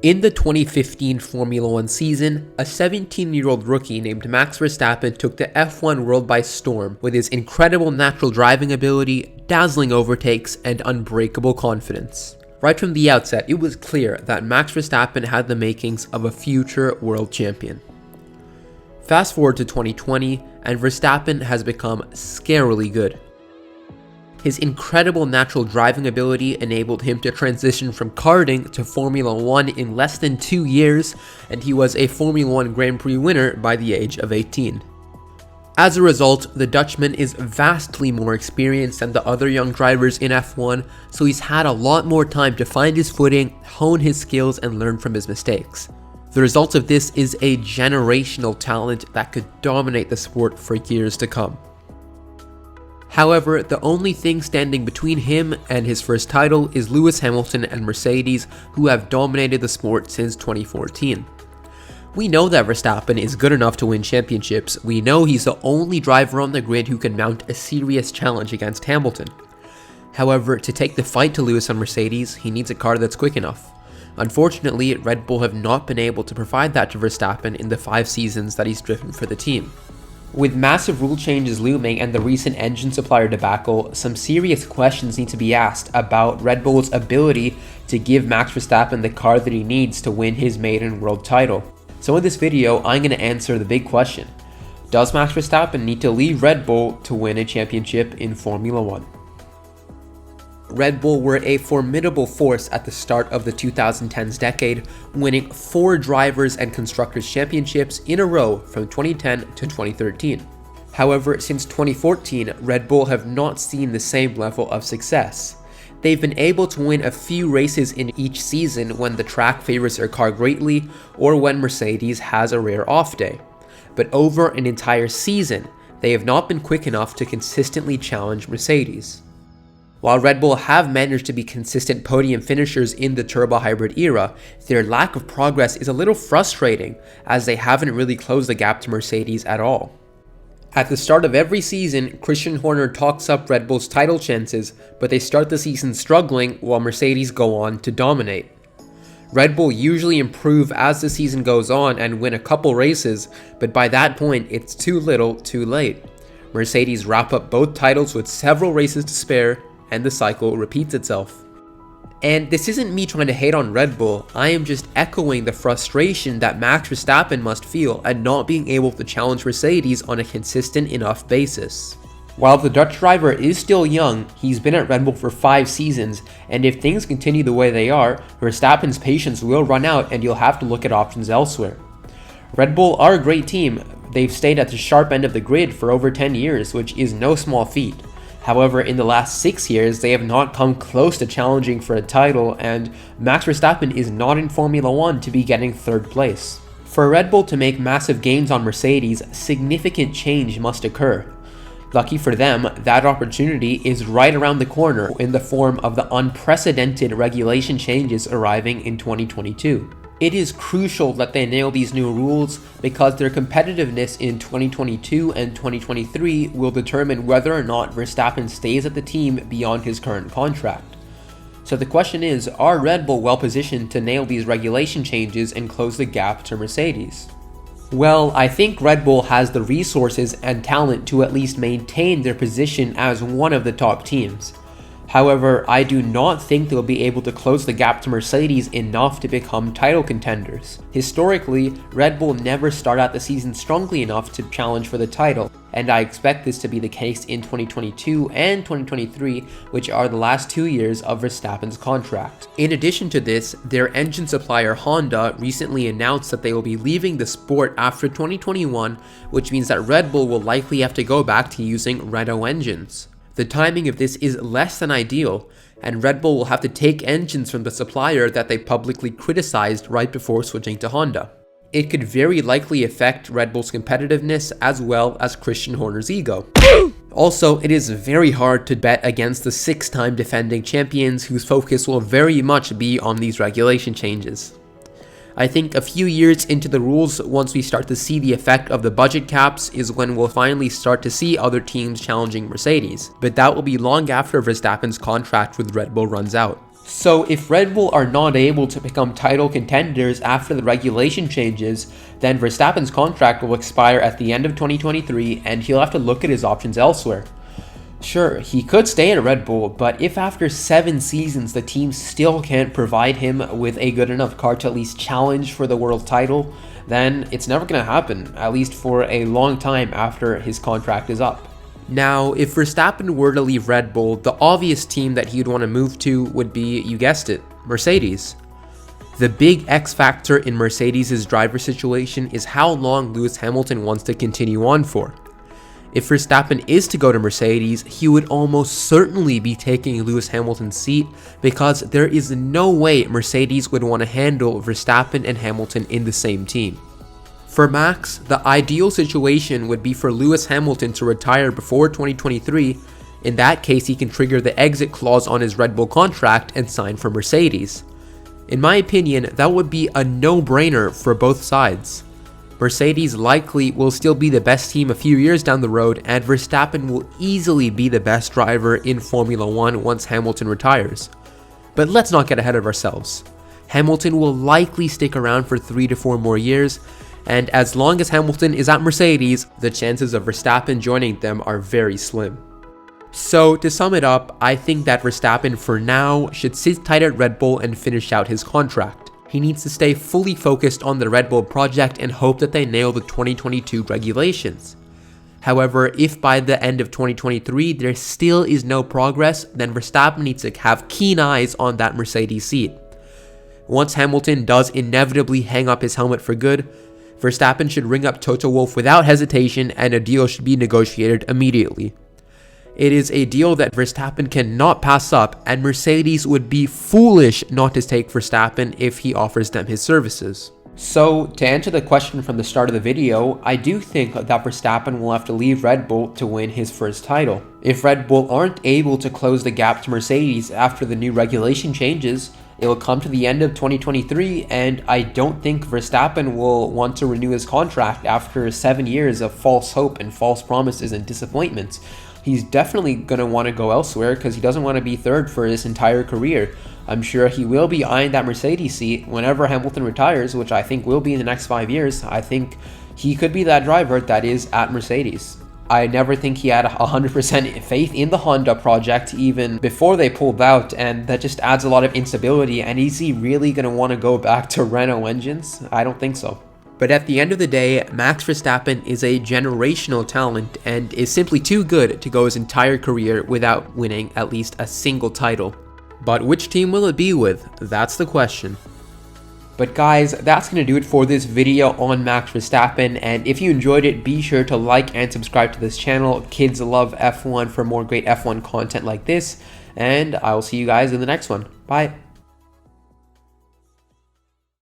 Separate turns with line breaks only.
In the 2015 Formula 1 season, a 17-year-old rookie named Max Verstappen took the F1 world by storm with his incredible natural driving ability, dazzling overtakes, and unbreakable confidence. Right from the outset, it was clear that Max Verstappen had the makings of a future world champion. Fast forward to 2020, and Verstappen has become scarily good. His incredible natural driving ability enabled him to transition from karting to Formula 1 in less than 2 years, and he was a Formula 1 Grand Prix winner by the age of 18. As a result, the Dutchman is vastly more experienced than the other young drivers in F1, so he's had a lot more time to find his footing, hone his skills, and learn from his mistakes. The result of this is a generational talent that could dominate the sport for years to come. However, the only thing standing between him and his first title is Lewis Hamilton and Mercedes, who have dominated the sport since 2014. We know that Verstappen is good enough to win championships. We know he's the only driver on the grid who can mount a serious challenge against Hamilton. However, to take the fight to Lewis and Mercedes, he needs a car that's quick enough. Unfortunately, Red Bull have not been able to provide that to Verstappen in the 5 seasons that he's driven for the team. With massive rule changes looming and the recent engine supplier debacle, some serious questions need to be asked about Red Bull's ability to give Max Verstappen the car that he needs to win his maiden world title. So in this video, I'm going to answer the big question. Does Max Verstappen need to leave Red Bull to win a championship in Formula 1? Red Bull were a formidable force at the start of the 2010s decade, winning 4 drivers and constructors championships in a row from 2010 to 2013. However, since 2014, Red Bull have not seen the same level of success. They've been able to win a few races in each season when the track favors their car greatly or when Mercedes has a rare off day. But over an entire season, they have not been quick enough to consistently challenge Mercedes. While Red Bull have managed to be consistent podium finishers in the turbo hybrid era, their lack of progress is a little frustrating as they haven't really closed the gap to Mercedes at all. At the start of every season, Christian Horner talks up Red Bull's title chances, but they start the season struggling while Mercedes go on to dominate. Red Bull usually improve as the season goes on and win a couple races, but by that point it's too little too late. Mercedes wrap up both titles with several races to spare, and the cycle repeats itself. And this isn't me trying to hate on Red Bull, I am just echoing the frustration that Max Verstappen must feel at not being able to challenge Mercedes on a consistent enough basis. While the Dutch driver is still young, he's been at Red Bull for 5 seasons, and if things continue the way they are, Verstappen's patience will run out and you'll have to look at options elsewhere. Red Bull are a great team, they've stayed at the sharp end of the grid for over 10 years, which is no small feat. However, in the last 6 years, they have not come close to challenging for a title, and Max Verstappen is not in Formula 1 to be getting 3rd place. For Red Bull to make massive gains on Mercedes, significant change must occur. Lucky for them, that opportunity is right around the corner in the form of the unprecedented regulation changes arriving in 2022. It is crucial that they nail these new rules because their competitiveness in 2022 and 2023 will determine whether or not Verstappen stays at the team beyond his current contract. So the question is, are Red Bull well positioned to nail these regulation changes and close the gap to Mercedes? Well, I think Red Bull has the resources and talent to at least maintain their position as one of the top teams. However, I do not think they'll be able to close the gap to Mercedes enough to become title contenders. Historically, Red Bull never start out the season strongly enough to challenge for the title, and I expect this to be the case in 2022 and 2023, which are the last 2 years of Verstappen's contract. In addition to this, their engine supplier Honda recently announced that they will be leaving the sport after 2021, which means that Red Bull will likely have to go back to using Renault engines. The timing of this is less than ideal, and Red Bull will have to take engines from the supplier that they publicly criticized right before switching to Honda. It could very likely affect Red Bull's competitiveness as well as Christian Horner's ego. Also, it is very hard to bet against the 6-time defending champions whose focus will very much be on these regulation changes. I think a few years into the rules, once we start to see the effect of the budget caps, is when we'll finally start to see other teams challenging Mercedes, but that will be long after Verstappen's contract with Red Bull runs out. So if Red Bull are not able to become title contenders after the regulation changes, then Verstappen's contract will expire at the end of 2023 and he'll have to look at his options elsewhere. Sure, he could stay at Red Bull, but if after 7 seasons the team still can't provide him with a good enough car to at least challenge for the world title, then it's never going to happen, at least for a long time after his contract is up. Now, if Verstappen were to leave Red Bull, the obvious team that he'd want to move to would be, you guessed it, Mercedes. The big X factor in Mercedes' driver situation is how long Lewis Hamilton wants to continue on for. If Verstappen is to go to Mercedes, he would almost certainly be taking Lewis Hamilton's seat because there is no way Mercedes would want to handle Verstappen and Hamilton in the same team. For Max, the ideal situation would be for Lewis Hamilton to retire before 2023. In that case, he can trigger the exit clause on his Red Bull contract and sign for Mercedes. In my opinion, that would be a no-brainer for both sides. Mercedes likely will still be the best team a few years down the road, and Verstappen will easily be the best driver in Formula 1 once Hamilton retires. But let's not get ahead of ourselves. Hamilton will likely stick around for 3 to 4 more years, and as long as Hamilton is at Mercedes, the chances of Verstappen joining them are very slim. So to sum it up, I think that Verstappen for now should sit tight at Red Bull and finish out his contract. He needs to stay fully focused on the Red Bull project and hope that they nail the 2022 regulations. However, if by the end of 2023 there still is no progress, then Verstappen needs to have keen eyes on that Mercedes seat. Once Hamilton does inevitably hang up his helmet for good, Verstappen should ring up Toto Wolff without hesitation and a deal should be negotiated immediately. It is a deal that Verstappen cannot pass up, and Mercedes would be foolish not to take Verstappen if he offers them his services. So, to answer the question from the start of the video, I do think that Verstappen will have to leave Red Bull to win his first title. If Red Bull aren't able to close the gap to Mercedes after the new regulation changes, it will come to the end of 2023, and I don't think Verstappen will want to renew his contract after 7 years of false hope and false promises and disappointments. He's definitely going to want to go elsewhere because he doesn't want to be third for his entire career. I'm sure he will be eyeing that Mercedes seat whenever Hamilton retires, which I think will be in the next 5 years. I think he could be that driver that is at Mercedes. I never think he had 100% faith in the Honda project even before they pulled out, and that just adds a lot of instability. And is he really going to want to go back to Renault engines? I don't think so. But at the end of the day, Max Verstappen is a generational talent and is simply too good to go his entire career without winning at least a single title. But which team will it be with? That's the question. But guys, that's going to do it for this video on Max Verstappen, and if you enjoyed it, be sure to like and subscribe to this channel. Kids love F1 for more great F1 content like this, and I will see you guys in the next one. Bye.